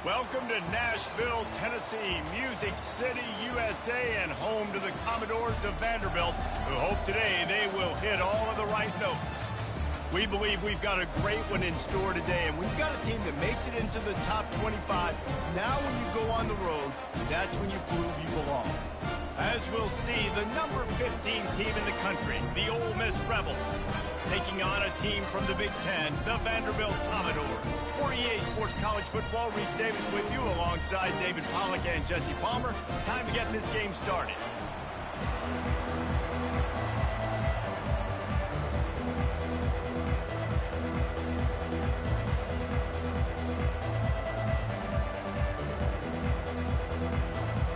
Welcome to Nashville, Tennessee, Music City, USA, and home to the Commodores of Vanderbilt, who hope today they will hit all of the right notes. We believe we've got a great one in store today, and we've got a team that makes it into the top 25. Now when you go on the road, that's when you prove you belong. As we'll see, the number 15 team in the country, the Ole Miss Rebels, taking on a team from the Big Ten, the Vanderbilt Commodores. For EA Sports College Football, Reese Davis with you alongside David Pollack and Jesse Palmer. Time to get this game started.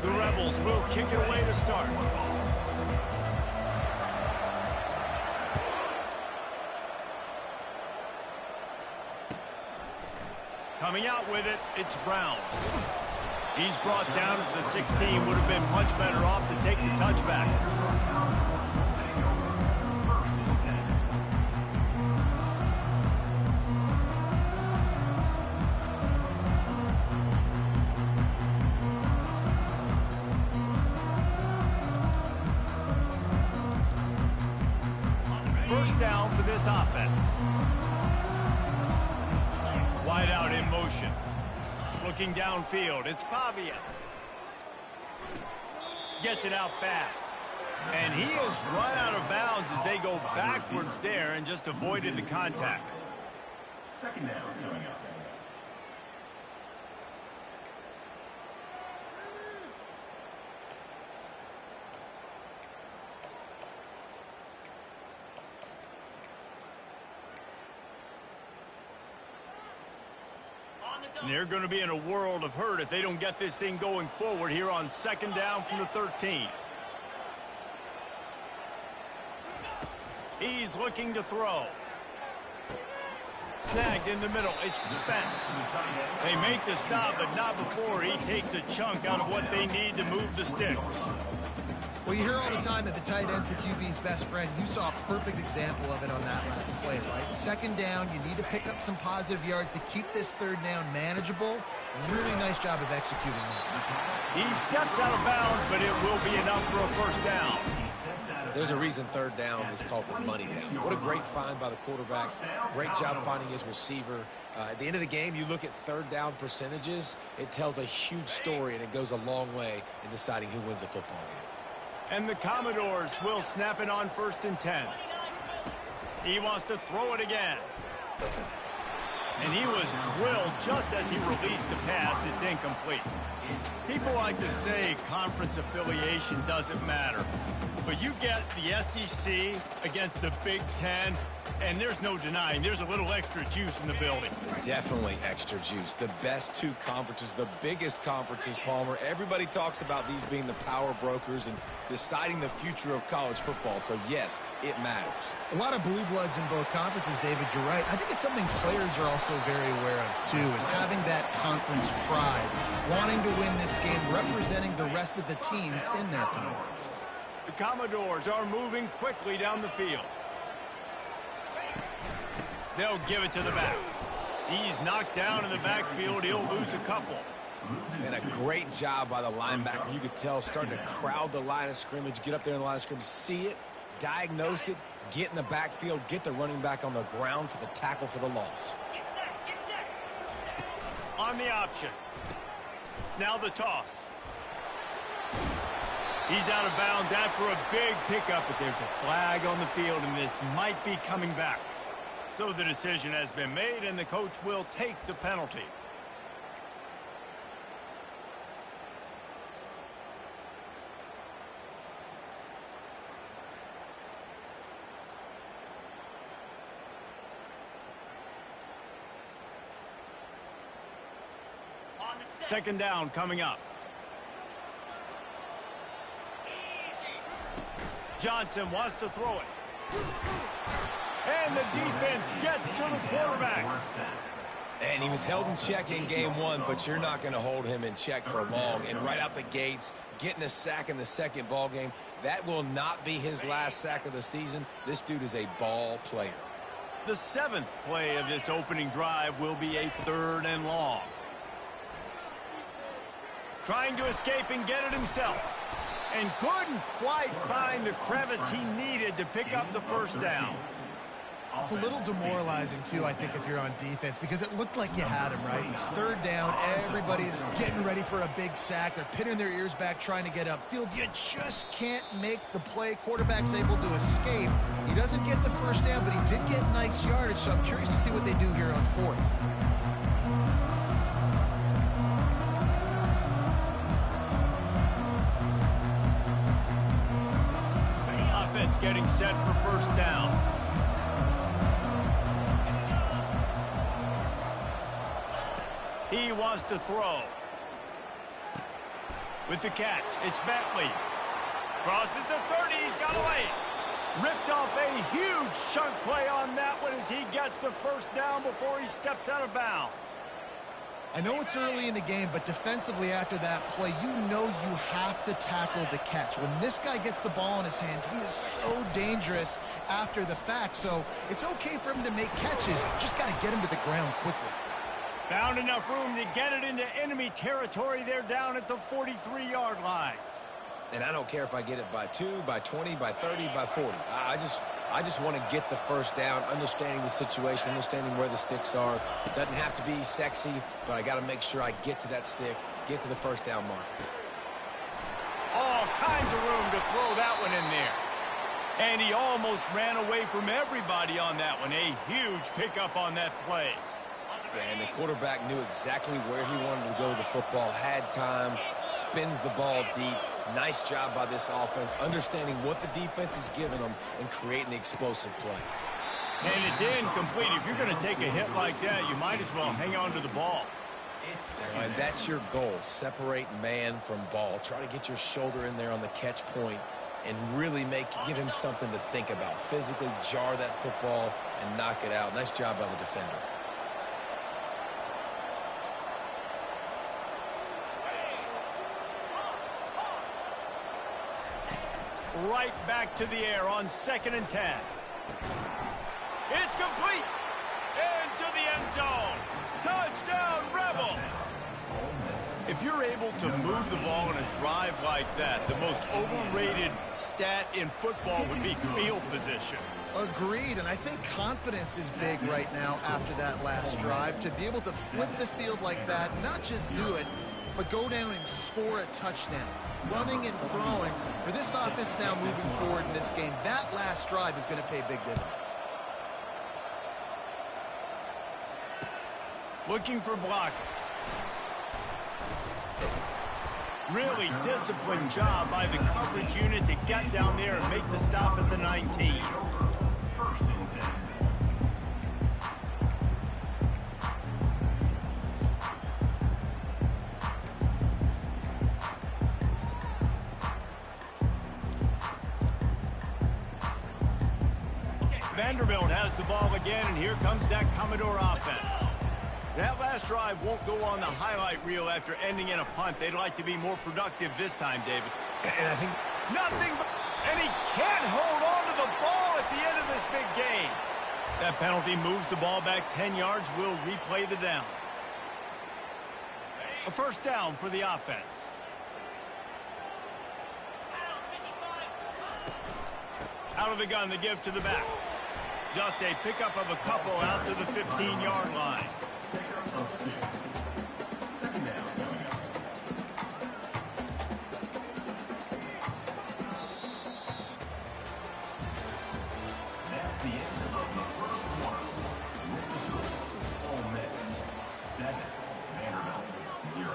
The Rebels will kick it away to start. Coming out with it, it's Brown. He's brought down at the 16. Would have been much better off to take the touchback. First down for this offense. Wide out in motion. Looking downfield, it's Pavia. Gets it out fast. And he is run out of bounds as they go backwards there and just avoided the contact. Second down coming up. And they're going to be in a world of hurt if they don't get this thing going forward here on second down from the 13. He's looking to throw. Snagged in the middle. It's Spence. They make the stop, but not before he takes a chunk out of what they need to move the sticks. Well, you hear all the time that the tight end's the QB's best friend. You saw a perfect example of it on that last play, right? Second down, you need to pick up some positive yards to keep this third down manageable. Really nice job of executing that. He steps out of bounds, but it will be enough for a first down. There's a reason third down is called the money down. What a great find by the quarterback. Great job finding his receiver. At the end of the game, you look at third down percentages. It tells a huge story, and it goes a long way in deciding who wins a football game. And the Commodores will snap it on 1st and 10. He wants to throw it again. And he was drilled just as he released the pass. It's incomplete. People like to say conference affiliation doesn't matter. But you get the SEC against the Big Ten, and there's no denying there's a little extra juice in the building. Definitely extra juice. The best two conferences, the biggest conferences, Palmer. Everybody talks about these being the power brokers and deciding the future of college football. So, yes, it matters. A lot of blue bloods in both conferences, David. You're right. I think it's something players are also very aware of, too, is having that conference pride, wanting to win this game, representing the rest of the teams in their conference. The Commodores are moving quickly down the field. They'll give it to the back. He's knocked down in the backfield. He'll lose a couple. And a great job by the linebacker. You could tell starting to crowd the line of scrimmage, get up there in the line of scrimmage, see it, diagnose it, get in the backfield, get the running back on the ground for the tackle for the loss. Get set. On the option. Now the toss. He's out of bounds after a big pickup, but there's a flag on the field, and this might be coming back. So the decision has been made, and the coach will take the penalty. Second down coming up. Johnson wants to throw it. And the defense gets to the quarterback. And he was held in check in game one, but you're not going to hold him in check for long. And right out the gates, getting a sack in the second ball game, that will not be his last sack of the season. This dude is a ball player. The 7th play of this opening drive will be a 3rd and long. Trying to escape and get it himself. And couldn't quite find the crevice he needed to pick up the first down. It's a little demoralizing, too, I think, if you're on defense, because it looked like you had him, right? It's third down. Everybody's getting ready for a big sack. They're pinning their ears back, trying to get upfield. You just can't make the play. Quarterback's able to escape. He doesn't get the first down, but he did get nice yardage, so I'm curious to see what they do here on fourth. Offense getting set for first down. He wants to throw. With the catch, it's Bentley. Crosses the 30, he's got away. Ripped off a huge chunk play on that one as he gets the first down before he steps out of bounds. I know it's early in the game, but defensively after that play, you know you have to tackle the catch. When this guy gets the ball in his hands, he is so dangerous after the fact. So it's okay for him to make catches. Just got to get him to the ground quickly. Found enough room to get it into enemy territory. They're down at the 43-yard line. And I don't care if I get it by 2, by 20, by 30, by 40. I just want to get the first down, understanding the situation, understanding where the sticks are. It doesn't have to be sexy, but I got to make sure I get to that stick, get to the first down mark. All kinds of room to throw that one in there. And he almost ran away from everybody on that one. A huge pickup on that play. And the quarterback knew exactly where he wanted to go with the football, had time, spins the ball deep. Nice job by this offense, understanding what the defense is giving them and creating the explosive play. And it's incomplete. If you're going to take a hit like that, you might as well hang on to the ball. And that's your goal, separate man from ball. Try to get your shoulder in there on the catch point and really give him something to think about. Physically jar that football and knock it out. Nice job by the defender. Right back to the air on 2nd and 10. It's complete. Into the end zone. Touchdown, Rebels. If you're able to move the ball in a drive like that, the most overrated stat in football would be field position. Agreed, and I think confidence is big right now after that last drive. To be able to flip the field like that, not just do it, but go down and score a touchdown. Running and throwing. For this offense now moving forward in this game, that last drive is going to pay big dividends. Looking for blockers. Really disciplined job by the coverage unit to get down there and make the stop at the 19. Vanderbilt has the ball again, and here comes that Commodore offense. That last drive won't go on the highlight reel after ending in a punt. They'd like to be more productive this time, David. And I think nothing but, and he can't hold on to the ball at the end of this big game. That penalty moves the ball back 10 yards. We'll replay the down. A first down for the offense. Out of the gun, the give to the back. Just a pickup of a couple out to the 15-yard line. That's the end of the first quarter. Ole Miss 7, Vanderbilt 0.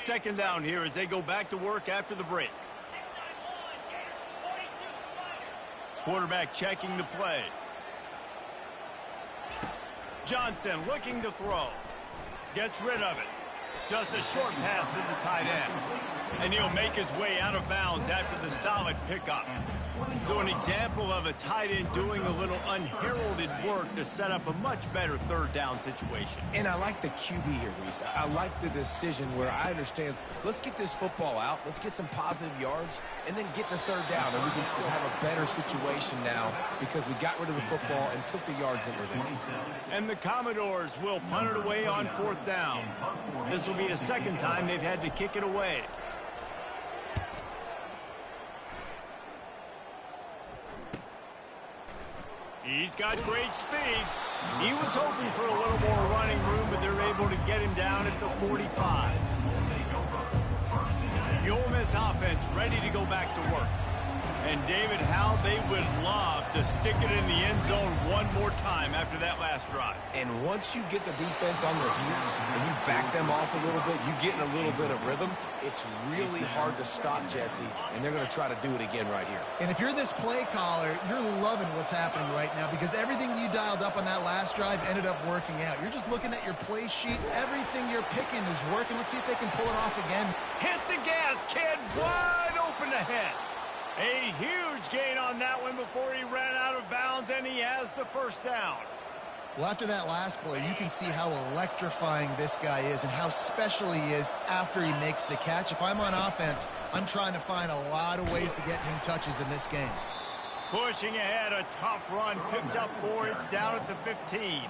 Second down here as they go back to work after the break. Quarterback checking the play. Johnson looking to throw. Gets rid of it. Just a short pass to the tight end. And he'll make his way out of bounds after the solid pickup. So an example of a tight end doing a little unheralded work to set up a much better third down situation. And I like the QB here, Reese. I like the decision where I understand, let's get this football out, let's get some positive yards, and then get to third down, and we can still have a better situation now because we got rid of the football and took the yards that were there. And the Commodores will punt it away on fourth down. This will be a second time they've had to kick it away. He's got great speed. He was hoping for a little more running room, but they're able to get him down at the 45. The Ole Miss offense ready to go back to work. And, David, how they would love to stick it in the end zone one more time after that last drive. And once you get the defense on their heels and you back them off a little bit, you get in a little bit of rhythm, it's really hard to stop, Jesse, and they're going to try to do it again right here. And if you're this play caller, you're loving what's happening right now because everything you dialed up on that last drive ended up working out. You're just looking at your play sheet. Everything you're picking is working. Let's see if they can pull it off again. Hit the gas, kid. Wide open ahead. A huge gain on that one before he ran out of bounds, and he has the first down. Well, after that last play, you can see how electrifying this guy is and how special he is after he makes the catch. If I'm on offense, I'm trying to find a lot of ways to get him touches in this game. Pushing ahead, a tough run, picks up 4, it's down at the 15.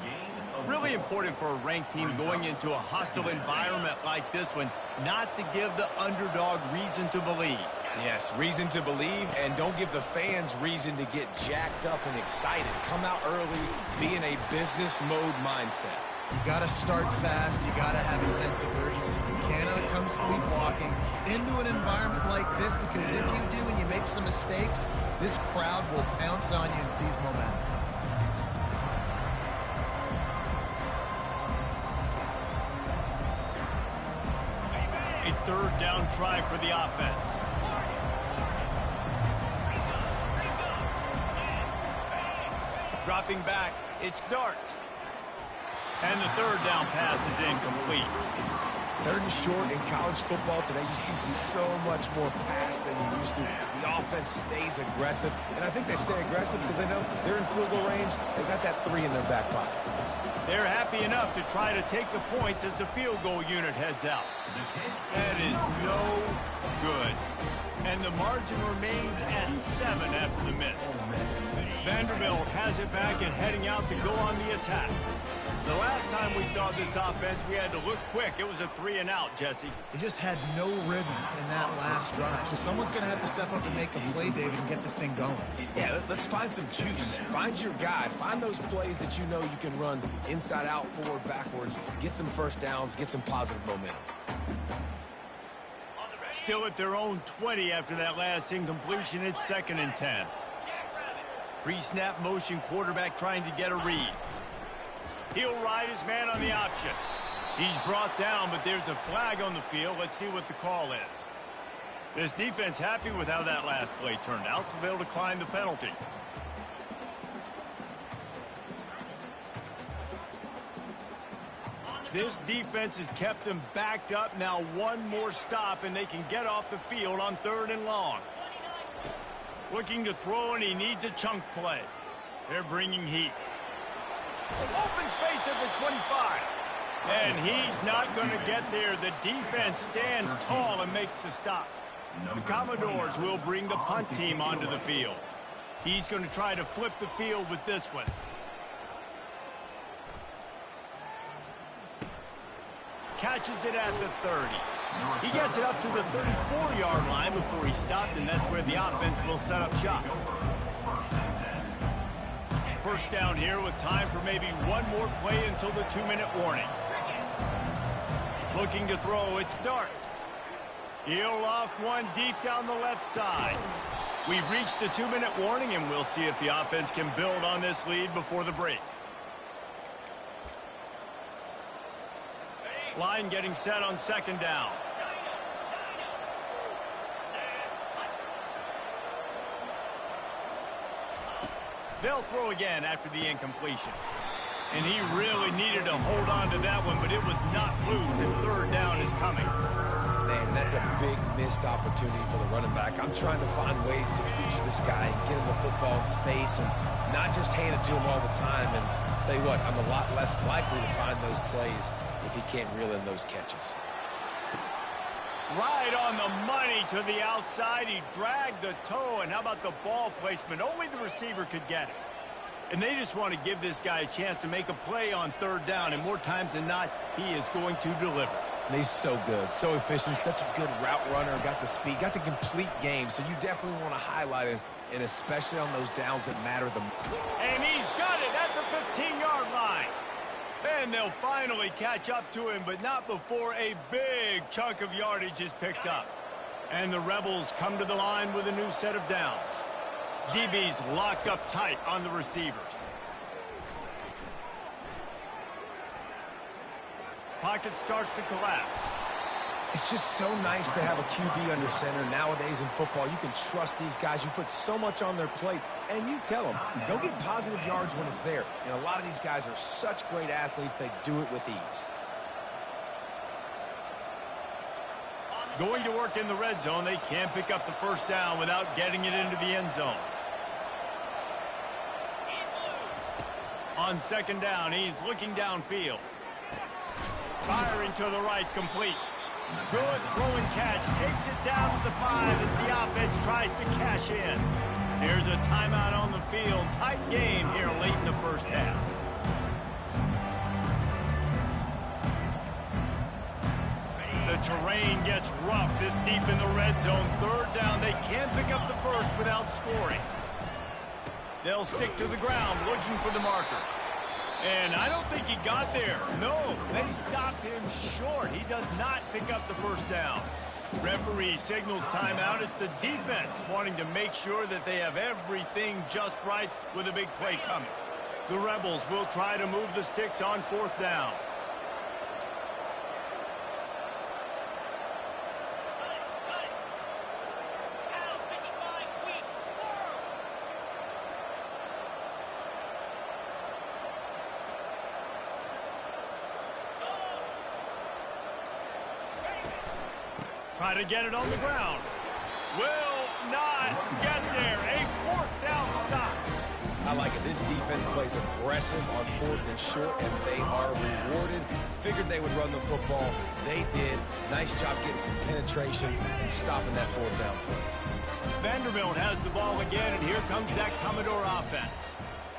Really important for a ranked team going into a hostile environment like this one, not to give the underdog reason to believe. Yes, reason to believe, and don't give the fans reason to get jacked up and excited. Come out early, be in a business mode mindset. You got to start fast. You got to have a sense of urgency. You cannot come sleepwalking into an environment like this because if you do and you make some mistakes, this crowd will pounce on you and seize momentum. A third down try for the offense. Dropping back, it's Dart. And the third down pass is incomplete. Third and short in college football today, you see so much more pass than you used to. The offense stays aggressive, and I think they stay aggressive because they know they're in field goal range. They got that 3 in their back pocket. They're happy enough to try to take the points as the field goal unit heads out. That is no good. And the margin remains at 7 after the miss. Vanderbilt has it back and heading out to go on the attack. The last time we saw this offense, we had to look quick. It was a 3-and-out, Jesse. They just had no rhythm in that last drive. So someone's going to have to step up and make a play, David, and get this thing going. Yeah, let's find some juice. Find your guy. Find those plays that you know you can run inside out, forward, backwards. Get some first downs. Get some positive momentum. Still at their own 20 after that last incompletion. It's 2nd and 10. Pre-snap motion, quarterback trying to get a read. He'll ride his man on the option. He's brought down, but there's a flag on the field. Let's see what the call is. This defense happy with how that last play turned out, so they'll decline the penalty. This defense has kept them backed up. Now one more stop, and they can get off the field on 3rd and long. Looking to throw, and he needs a chunk play. They're bringing heat. Open space at the 25. And he's not going to get there. The defense stands tall and makes the stop. The Commodores will bring the punt team onto the field. He's going to try to flip the field with this one. Catches it at the 30. He gets it up to the 34-yard line before he stopped, and that's where the offense will set up shop. First down here with time for maybe one more play until the 2-minute warning. Looking to throw, it's Dart. He'll loft one deep down the left side. We've reached the 2-minute warning, and we'll see if the offense can build on this lead before the break. Line getting set on 2nd down. They'll throw again after the incompletion. And he really needed to hold on to that one, but it was not loose, and 3rd down is coming. man, and that's a big missed opportunity for the running back. I'm trying to find ways to feature this guy and get him the football in space and not just hand it to him all the time. And I'll tell you what, I'm a lot less likely to find those plays if he can't reel in those catches. Right on the money to the outside. He dragged the toe, and how about the ball placement? Only the receiver could get it. And they just want to give this guy a chance to make a play on third down, and more times than not, he is going to deliver. And he's so good, so efficient, such a good route runner, got the speed, got the complete game, so you definitely want to highlight him, and especially on those downs that matter the most. And he's got it at the 15-yard line. And they'll finally catch up to him, but not before a big chunk of yardage is picked up. And the Rebels come to the line with a new set of downs. DB's locked up tight on the receivers. Pocket starts to collapse. It's just so nice to have a QB under center. Nowadays in football, you can trust these guys. You put so much on their plate, and you tell them, they'll get positive yards when it's there. And a lot of these guys are such great athletes, they do it with ease. Going to work in the red zone, they can't pick up the first down without getting it into the end zone. On second down, he's looking downfield. Firing to the right, complete. Good throwing catch, takes it down to the 5 as the offense tries to cash in. Here's a timeout on the field. Tight game here late in the first half. The terrain gets rough this deep in the red zone. Third down, they can't pick up the first without scoring. They'll stick to the ground looking for the marker. And I don't think he got there. No, they stopped him short. He does not pick up the first down. Referee signals timeout. It's the defense wanting to make sure that they have everything just right with a big play coming. The Rebels will try to move the sticks on fourth down. Try to get it on the ground. Will not get there. A fourth down stop. I like it. This defense plays aggressive on fourth and short, and they are rewarded. Figured they would run the football. They did. Nice job getting some penetration and stopping that fourth down play. Vanderbilt has the ball again, and here comes that Commodore offense.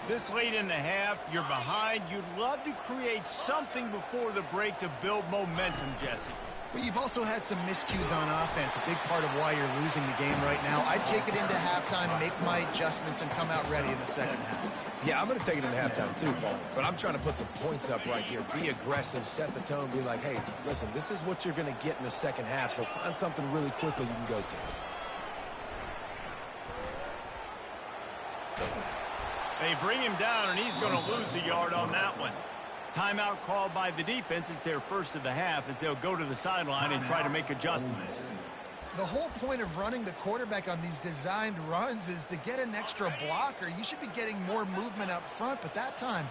This late in the half, you're behind. You'd love to create something before the break to build momentum, Jesse. But you've also had some miscues on offense, a big part of why you're losing the game right now. I'd take it into halftime, make my adjustments, and come out ready in the second half. Yeah, I'm going to take it into halftime too, Paul. But I'm trying to put some points up right here. Be aggressive, set the tone, be like, hey, listen, this is what you're going to get in the second half, so find something really quickly you can go to. They bring him down, and he's going to lose a yard on that one. Timeout called by the defense. It's their first of the half as they'll go to the sideline and try to make adjustments. The whole point of running the quarterback on these designed runs is to get an extra blocker. You should be getting more movement up front, but that time,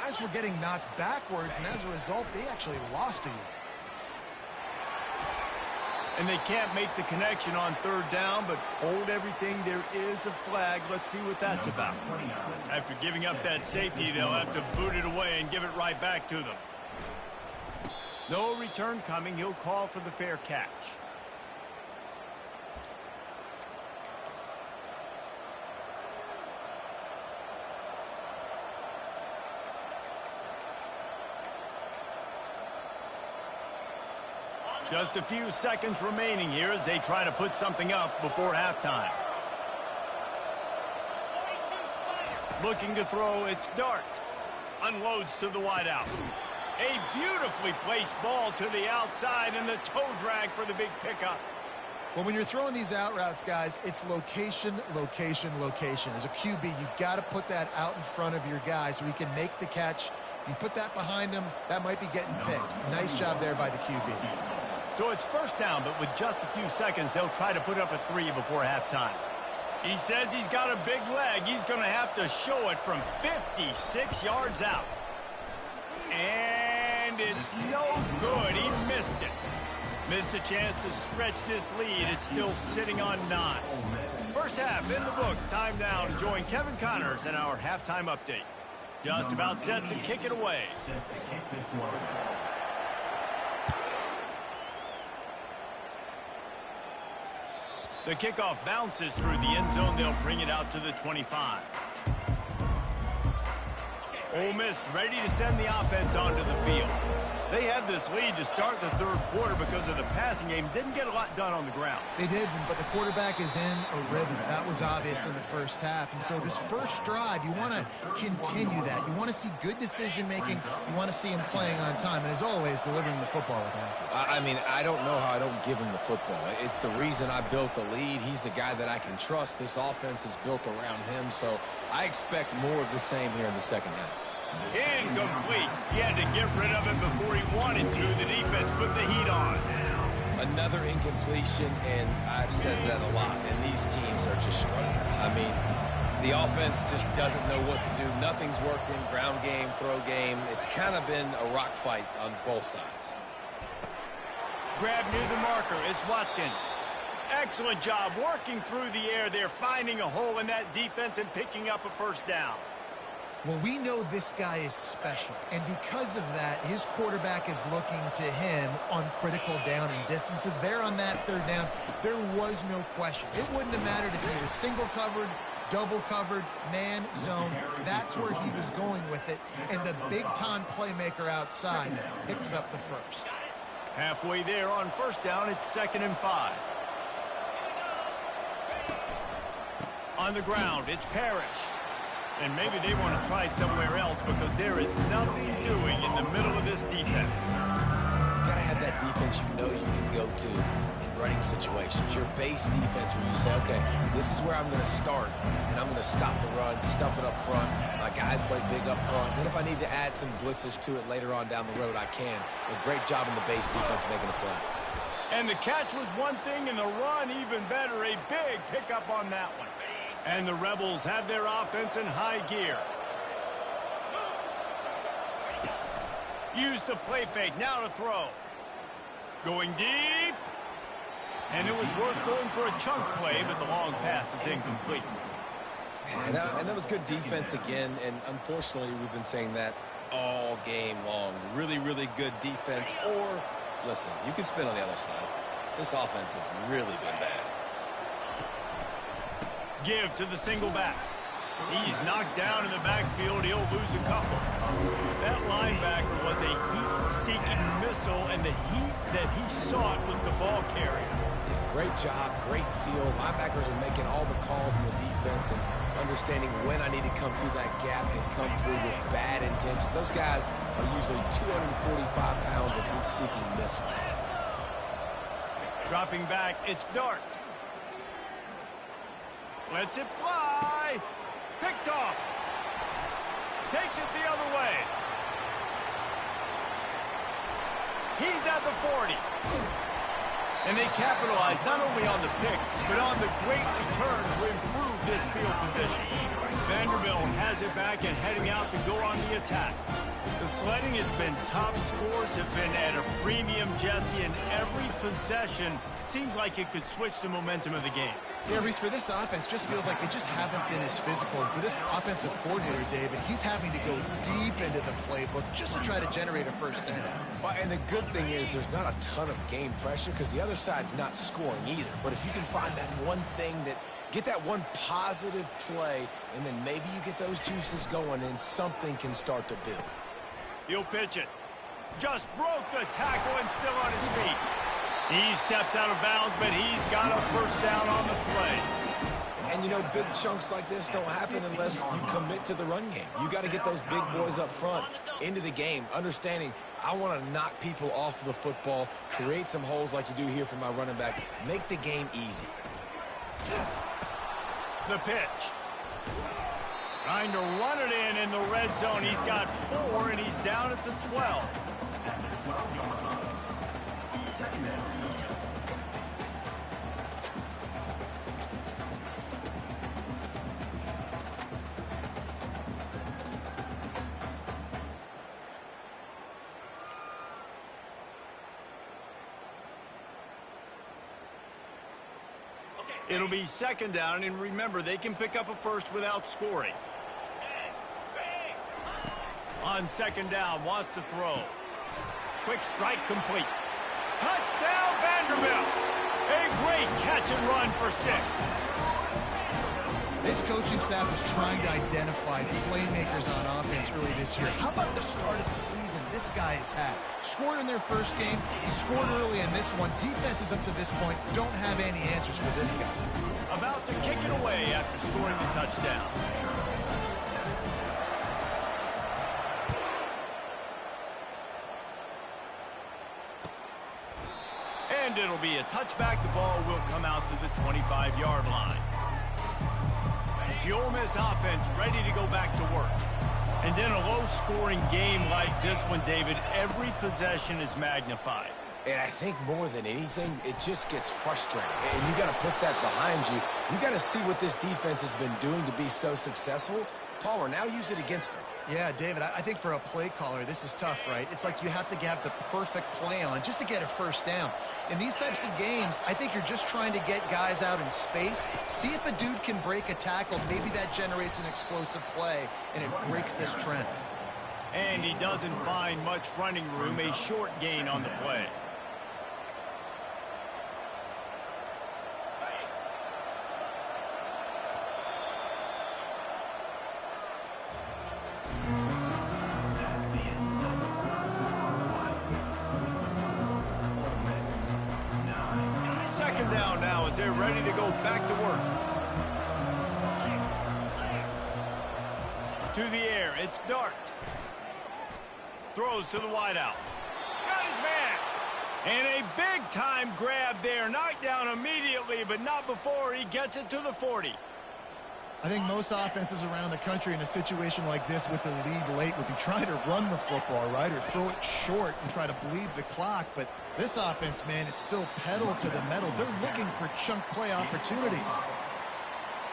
guys were getting knocked backwards, and as a result, they actually lost a yard. And they can't make the connection on third down, but hold everything. There is a flag. Let's see what that's about. After giving up that safety, they'll have to boot it away and give it right back to them. No return coming. He'll call for the fair catch. Just a few seconds remaining here as they try to put something up before halftime. Looking to throw, it's Dart. Unloads to the wideout. A beautifully placed ball to the outside and the toe drag for the big pickup. Well, when you're throwing these out routes, guys, it's location, location, location. As a QB, you've got to put that out in front of your guy so he can make the catch. You put that behind him, that might be getting picked. Nice job there by the QB. So it's first down, but with just a few seconds, they'll try to put up a 3 before halftime. He says he's got a big leg. He's going to have to show it from 56 yards out. And it's no good. He missed it. Missed a chance to stretch this lead. It's still sitting on 9. First half in the books. Time now to join Kevin Connors in our halftime update. Just about set to kick it away. Set to kick this one. The kickoff bounces through the end zone. They'll bring it out to the 25. Ole Miss ready to send the offense onto the field. They have this lead to start the third quarter because of the passing game. Didn't get a lot done on the ground. They didn't, but the quarterback is in a rhythm. That was obvious in the first half. And so this first drive, you want to continue that. You want to see good decision-making. You want to see him playing on time. And as always, delivering the football with accuracy. I mean, I don't know how I don't give him the football. It's the reason I built the lead. He's the guy that I can trust. This offense is built around him. So I expect more of the same here in the second half. Incomplete. He had to get rid of it before he wanted to. The defense put the heat on. Another incompletion, and I've said that a lot, and these teams are just struggling. I mean, the offense just doesn't know what to do. Nothing's working. Ground game, throw game. It's kind of been a rock fight on both sides. Grab near the marker. It's Watkins. Excellent job working through the air there, finding a hole in that defense and picking up a first down. Well, we know this guy is special, and because of that, his quarterback is looking to him on critical down and distances. There on that third down, there was no question. It wouldn't have mattered if he was single covered, double covered, man, zone. That's where he was going with it, and the big-time playmaker outside picks up the first. Halfway there on first down, it's 2nd and 5. On the ground, it's Parrish. And maybe they want to try somewhere else because there is nothing doing in the middle of this defense. You got to have that defense you know you can go to in running situations. Your base defense where you say, okay, this is where I'm going to start, and I'm going to stop the run, stuff it up front. My guys play big up front. And if I need to add some blitzes to it later on down the road, I can. A great job in the base defense making a play. And the catch was one thing, and the run even better. A big pickup on that one. And the Rebels have their offense in high gear. Use the play fake. Now to throw. Going deep. And it was worth going for a chunk play, but the long pass is incomplete. And that was good defense again. And unfortunately, we've been saying that all game long. Really, really good defense. Or, listen, you can spin on the other side. This offense has really been bad. Give to the single back. He's knocked down in the backfield. He'll lose a couple. That linebacker was a heat-seeking missile, and the heat that he sought was the ball carrier. Yeah, great job, great feel. Linebackers are making all the calls in the defense and understanding when I need to come through that gap and come through with bad intentions. Those guys are usually 245 pounds of heat-seeking missile. Dropping back, it's Dart. Lets it fly. Picked off. Takes it the other way. He's at the 40. And they capitalize not only on the pick, but on the great return to improve this field position. Vanderbilt has it back and heading out to go on the attack. The sledding has been tough. Scores have been at a premium, Jesse, and every possession seems like it could switch the momentum of the game. Yeah, Reese, for this offense, just feels like they just haven't been as physical. For this offensive coordinator, David, he's having to go deep into the playbook just to try to generate a first down. Well, and the good thing is there's not a ton of game pressure because the other side's not scoring either. But if you can find that one thing that get that one positive play, and then maybe you get those juices going and something can start to build. He'll pitch it. Just broke the tackle and still on his feet. He steps out of bounds, but he's got a first down on the play. And, you know, big chunks like this don't happen unless you commit to the run game. You got to get those big boys up front into the game, understanding I want to knock people off the football, create some holes like you do here for my running back, make the game easy. The pitch. Trying to run it in the red zone. He's got 4, and he's down at the 12. It'll be second down, and remember, they can pick up a first without scoring. On second down, wants to throw. Quick strike complete. Touchdown, Vanderbilt! A great catch and run for 6. This coaching staff is trying to identify playmakers on offense early this year. How about the start of the season this guy has had? Scored in their first game. He scored early in this one. Defenses up to this point don't have any answers for this guy. About to kick it away after scoring the touchdown. And it'll be a touchback. The ball will come out to the 25-yard line. The Ole Miss offense ready to go back to work. And then a low-scoring game like this one, David, every possession is magnified. And I think more than anything, it just gets frustrating. And you got to put that behind you. You got to see what this defense has been doing to be so successful. Palmer, now use it against them. Yeah, David, I think for a play caller, this is tough, right? It's like you have to have the perfect play on just to get a first down. In these types of games, I think you're just trying to get guys out in space, see if a dude can break a tackle. Maybe that generates an explosive play, and it breaks this trend. And he doesn't find much running room, a short gain on the play. Second down now as they're ready to go back to work. To the air, it's Dart. Throws to the wideout. Got his man. And a big-time grab there. Knocked down immediately, but not before he gets it to the 40. I think most offenses around the country in a situation like this with the lead late would be trying to run the football, right, or throw it short and try to bleed the clock. But this offense, man, it's still pedal to the metal. They're looking for chunk play opportunities.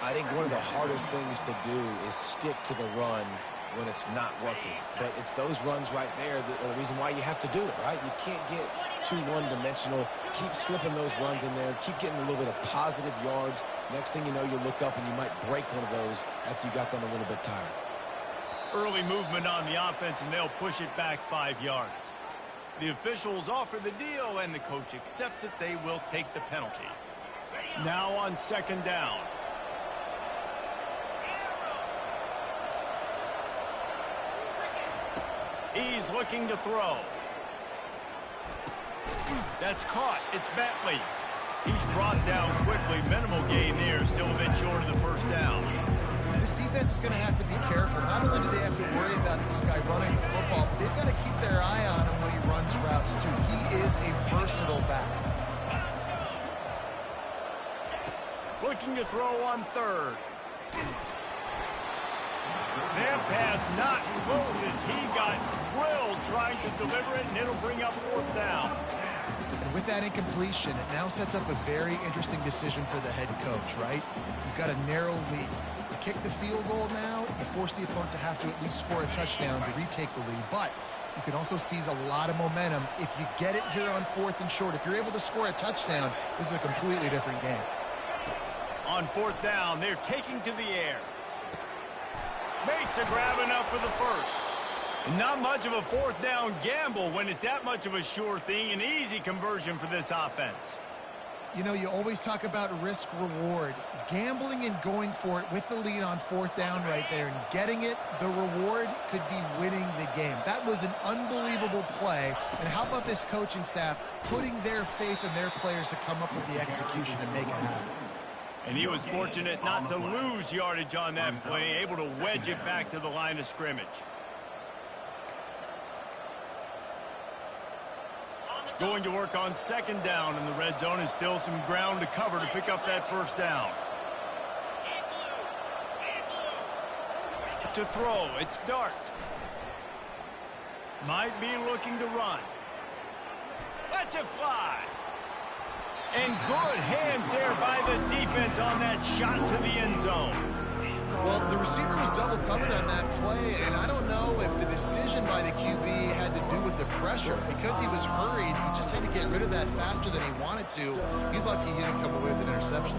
I think one of the hardest things to do is stick to the run when it's not working. But it's those runs right there that are the reason why you have to do it, right? You can't get too one-dimensional. Keep slipping those runs in there. Keep getting a little bit of positive yards. Next thing you know, you look up and you might break one of those after you got them a little bit tired. Early movement on the offense, and they'll push it back 5 yards. The officials offer the deal, and the coach accepts it. They will take the penalty. Now on second down. He's looking to throw. That's caught. It's Bentley. He's brought down quickly. Minimal gain there. Still a bit short of the first down. This defense is going to have to be careful. Not only do they have to worry about this guy running the football, but they've got to keep their eye on him when he runs routes, too. He is a versatile back. Looking to throw on third. That pass not close as he got drilled trying to deliver it, and it'll bring up fourth down. And with that incompletion, it now sets up a very interesting decision for the head coach, right? You've got a narrow lead. You kick the field goal now, you force the opponent to have to at least score a touchdown to retake the lead. But you can also seize a lot of momentum if you get it here on fourth and short. If you're able to score a touchdown, this is a completely different game. On fourth down, they're taking to the air. Makes a grab enough for the first. Not much of a fourth down gamble when it's that much of a sure thing. An easy conversion for this offense. You know, you always talk about risk-reward. Gambling and going for it with the lead on fourth down right there and getting it, the reward could be winning the game. That was an unbelievable play. And how about this coaching staff putting their faith in their players to come up with the execution and make it happen? And he was fortunate not to lose yardage on that play, able to wedge it back to the line of scrimmage. Going to work on second down in the red zone, and still some ground to cover to pick up that first down. To throw, it's Dart. Might be looking to run. Lets it fly. And good hands there by the defense on that shot to the end zone. Well, the receiver was double covered on that play, and I don't know if the decision by the QB had to do with the pressure. Because he was hurried, he just had to get rid of that faster than he wanted to. He's lucky he didn't come away with an interception.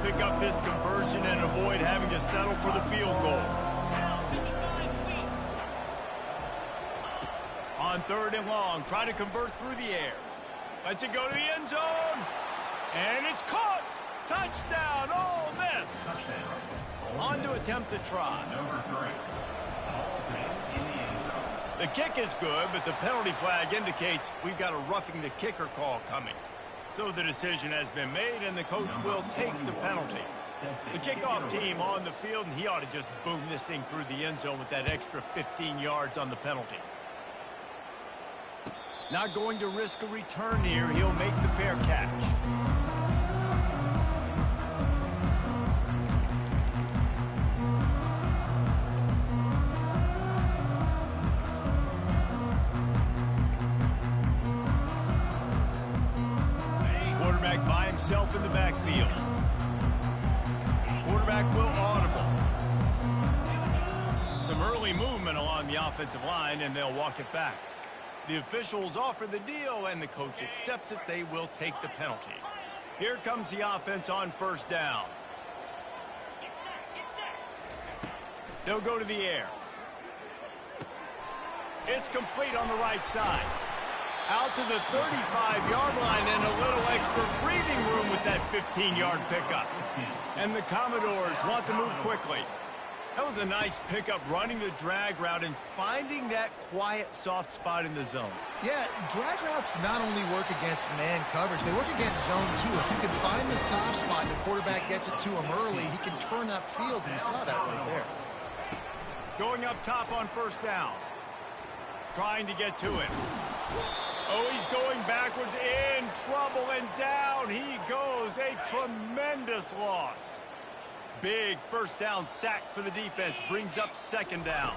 pick up this conversion and avoid having to settle for the field goal. On 3rd and long, trying to convert through the air. Lets it go to the end zone. And it's caught. Touchdown, Ole Miss. On to attempt the try. The kick is good, but the penalty flag indicates we've got a roughing the kicker call coming. So the decision has been made, and the coach will take the penalty. The kickoff team on the field, and he ought to just boom this thing through the end zone with that extra 15 yards on the penalty. Not going to risk a return here. He'll make the fair catch. Quarterback by himself in the backfield. Quarterback will audible. Some early movement along the offensive line, and they'll walk it back. The officials offer the deal, and the coach accepts it. They will take the penalty. Here comes the offense on 1st down. They'll go to the air. It's complete on the right side. Out to the 35-yard line, and a little extra breathing room with that 15-yard pickup. And the Commodores want to move quickly. That was a nice pickup, running the drag route and finding that quiet, soft spot in the zone. Yeah, drag routes not only work against man coverage, they work against zone too. If you can find the soft spot and the quarterback gets it to him early, he can turn upfield, and you saw that right there. Going up top on 1st down. Trying to get to it. Oh, he's going backwards, in trouble, and down he goes. A tremendous loss. Big 1st down sack for the defense. Brings up 2nd down.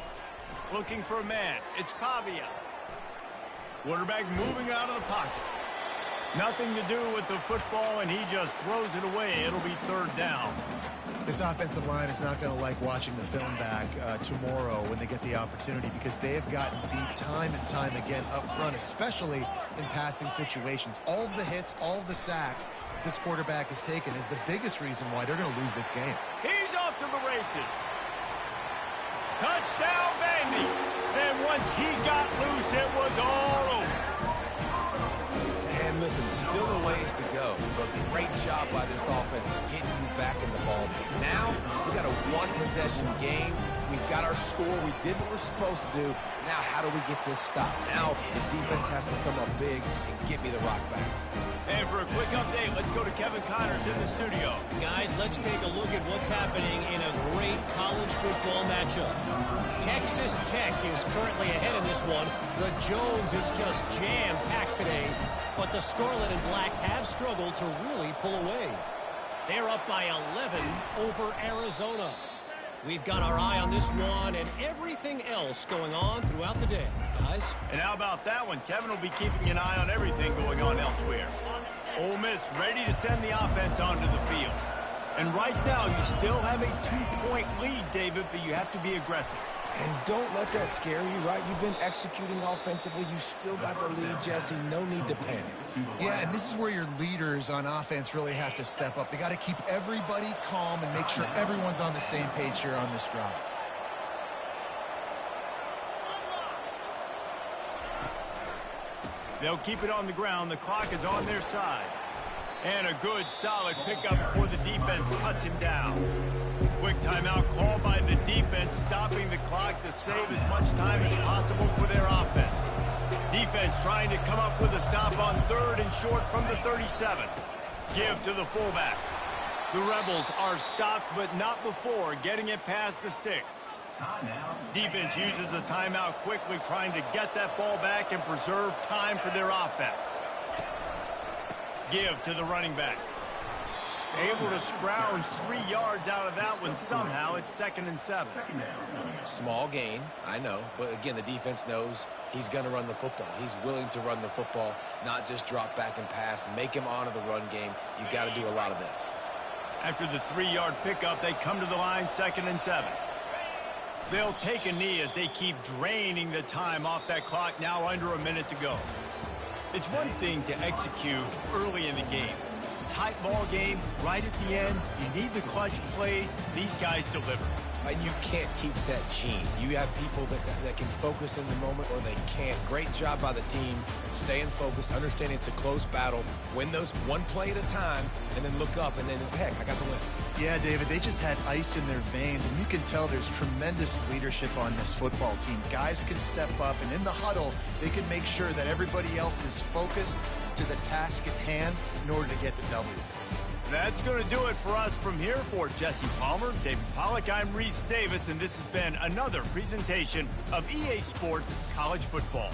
Looking for a man. It's Pavia. Quarterback moving out of the pocket. Nothing to do with the football, and he just throws it away. It'll be 3rd down. This offensive line is not going to like watching the film back tomorrow when they get the opportunity, because they have gotten beat time and time again up front, especially in passing situations. All of the hits, all of the sacks this quarterback has taken is the biggest reason why they're going to lose this game. He's off to the races. Touchdown, Vandy. And once he got loose, it was all over. And listen, still a ways to go, but great job by this offense of getting you back in the ball game. Now, we got a one-possession game. We've got our score. We did what we're supposed to do. Now, how do we get this stopped? Now, the defense has to come up big and get me the rock back. And for a quick update, let's go to Kevin Connors in the studio. Guys, let's take a look at what's happening in a great college football matchup. Texas Tech is currently ahead in this one. The Jones is just jam-packed today, but the Scarlet and Black have struggled to really pull away. They're up by 11 over Arizona. We've got our eye on this one and everything else going on throughout the day, guys. And how about that one? Kevin will be keeping an eye on everything going on elsewhere. Ole Miss ready to send the offense onto the field. And right now, you still have a 2-point lead, David, but you have to be aggressive. And don't let that scare you, right? You've been executing offensively. You still got the lead, Jesse. No need to panic. Yeah, and this is where your leaders on offense really have to step up. They got to keep everybody calm and make sure everyone's on the same page here on this drive. They'll keep it on the ground. The clock is on their side. And a good, solid pickup before the defense cuts him down. Quick timeout called by the defense, stopping the clock to save as much time as possible for their offense. Defense trying to come up with a stop on 3rd and short from the 37. Give to the fullback. The Rebels are stopped, but not before getting it past the sticks. Defense uses a timeout quickly, trying to get that ball back and preserve time for their offense. Give to the running back. Able to scrounge 3 yards out of that one somehow. It's 2nd and 7. Small gain, I know, but again, the defense knows he's going to run the football. He's willing to run the football, not just drop back and pass, make him honor the run game. You got to do a lot of this. After the 3-yard pickup, they come to the line, 2nd and 7. They'll take a knee as they keep draining the time off that clock, now under a minute to go. It's one thing to execute early in the game. tight ball game, right at the end, you need the clutch plays. These guys deliver. And you can't teach that gene. You have people that can focus in the moment or they can't. Great job by the team, staying focused, understanding it's a close battle, win those one play at a time, and then look up, and then, heck, I got the win. Yeah, David, they just had ice in their veins, and you can tell there's tremendous leadership on this football team. Guys can step up, and in the huddle, they can make sure that everybody else is focused to the task at hand in order to get the W. That's going to do it for us from here. For Jesse Palmer, David Pollack, I'm Reese Davis, and this has been another presentation of EA Sports College Football.